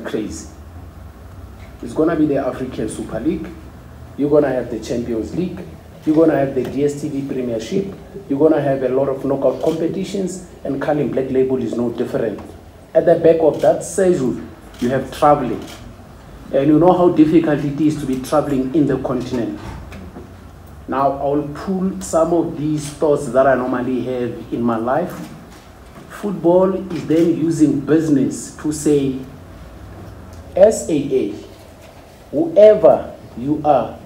be crazy. It's going to be the African Super League. You're going to have the Champions League. You're going to have the DStv Premiership. You're going to have a lot of knockout competitions, and Carling Black Label is no different. At the back of that schedule, you have traveling. And you know how difficult it is to be traveling in the continent. Now, I'll pull some of these thoughts that I normally have in my life. Football is then using business to say, SAA, whoever you are,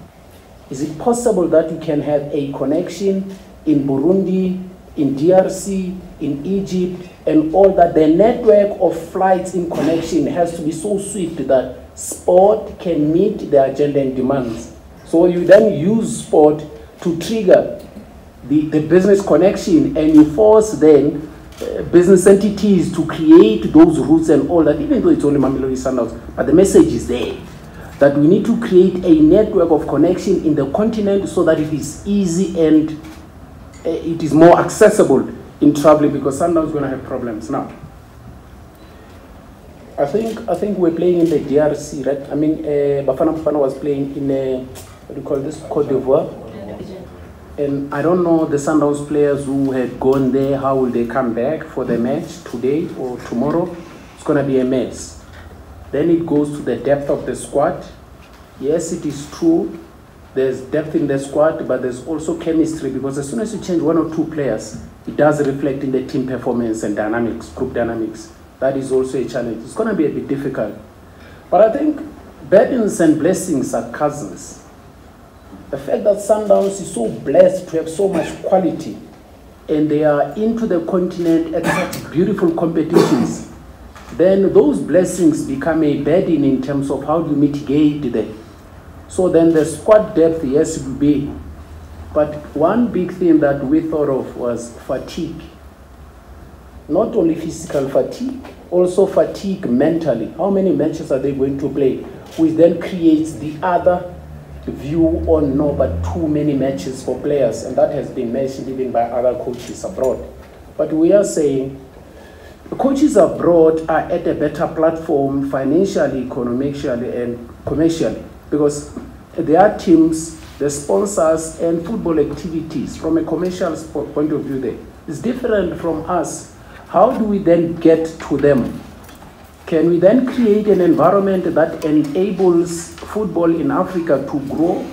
is it possible that you can have a connection in Burundi, in DRC, in Egypt, and all that? The network of flights in connection has to be so swift that sport can meet the agenda and demands. So you then use sport to trigger the business connection, and you force then business entities to create those routes and all that, even though it's only Mamelodi Sundowns, but the message is there. That we need to create a network of connection in the continent so that it is easy and it is more accessible in traveling, because Sundowns is going to have problems now. I think we're playing in the DRC, right? I mean, Bafana was playing in what do you call this, Côte d'Ivoire. And I don't know the Sundowns players who had gone there, how will they come back for the match today or tomorrow? It's going to be a mess. Then it goes to the depth of the squad. Yes, it is true. There's depth in the squad, but there's also chemistry, because as soon as you change one or two players, it does reflect in the team performance and dynamics, group dynamics. That is also a challenge. It's going to be a bit difficult. But I think burdens and blessings are cousins. The fact that Sundowns is so blessed to have so much quality, and they are into the continent at such beautiful competitions, then those blessings become a burden in terms of how do you mitigate them. So then the squad depth, yes, it will be. But one big thing that we thought of was fatigue. Not only physical fatigue, also fatigue mentally. How many matches are they going to play? Which then creates the other view on no, but too many matches for players. And that has been mentioned even by other coaches abroad. But we are saying coaches abroad are at a better platform financially, economically, and commercially, because their teams, the sponsors, and football activities from a commercial point of view there is different from us. How do we then get to them? Can we then create an environment that enables football in Africa to grow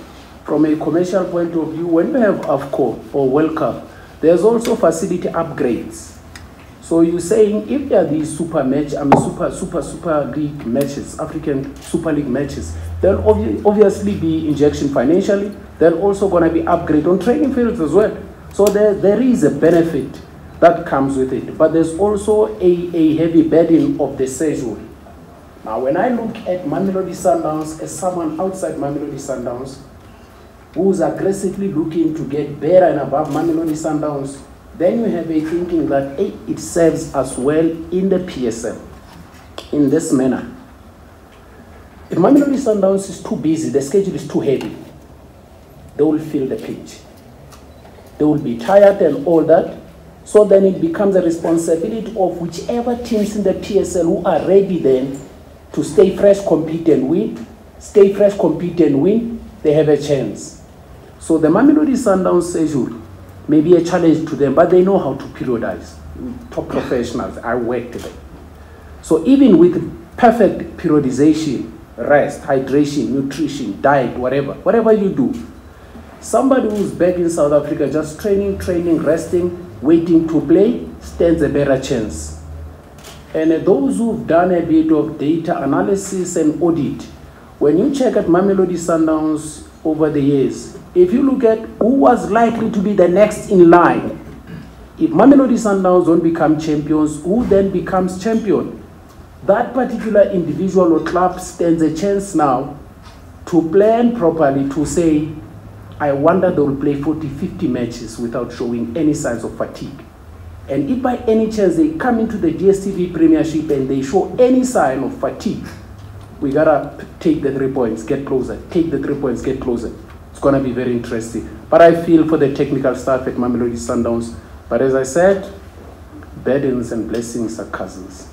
from a commercial point of view? When we have AFCO or World Cup, there's also facility upgrades. So you're saying if there are these super league matches, African Super League matches, there'll obviously be injection financially. There's also going to be upgrade on training fields as well. So there is a benefit that comes with it. But there's also a heavy burden of the schedule. Now, when I look at Mamelodi Sundowns as someone outside Mamelodi Sundowns who's aggressively looking to get better and above Mamelodi Sundowns, then you have a thinking that it serves us well in the PSL in this manner. If Mamelodi Sundowns is too busy, the schedule is too heavy, they will feel the pinch. They will be tired and all that. So then it becomes a responsibility of whichever teams in the PSL who are ready then to stay fresh, compete and win. Stay fresh, compete and win, they have a chance. So the Mamelodi Sundowns schedule may be a challenge to them, but they know how to periodize. Top professionals, I work with them. So even with perfect periodization, rest, hydration, nutrition, diet, whatever you do, somebody who's back in South Africa just training, resting, waiting to play, stands a better chance. And those who've done a bit of data analysis and audit, when you check at Mamelodi Sundowns over the years, if you look at who was likely to be the next in line, if Mamelodi Sundowns don't become champions, who then becomes champion? That particular individual or club stands a chance now to plan properly, to say, I wonder they will play 40, 50 matches without showing any signs of fatigue. And if by any chance they come into the DStv Premiership and they show any sign of fatigue, we gotta take the 3 points, get closer. Take the 3 points, get closer. It's gonna be very interesting. But I feel for the technical staff at Mamelodi Sundowns. But as I said, burdens and blessings are cousins.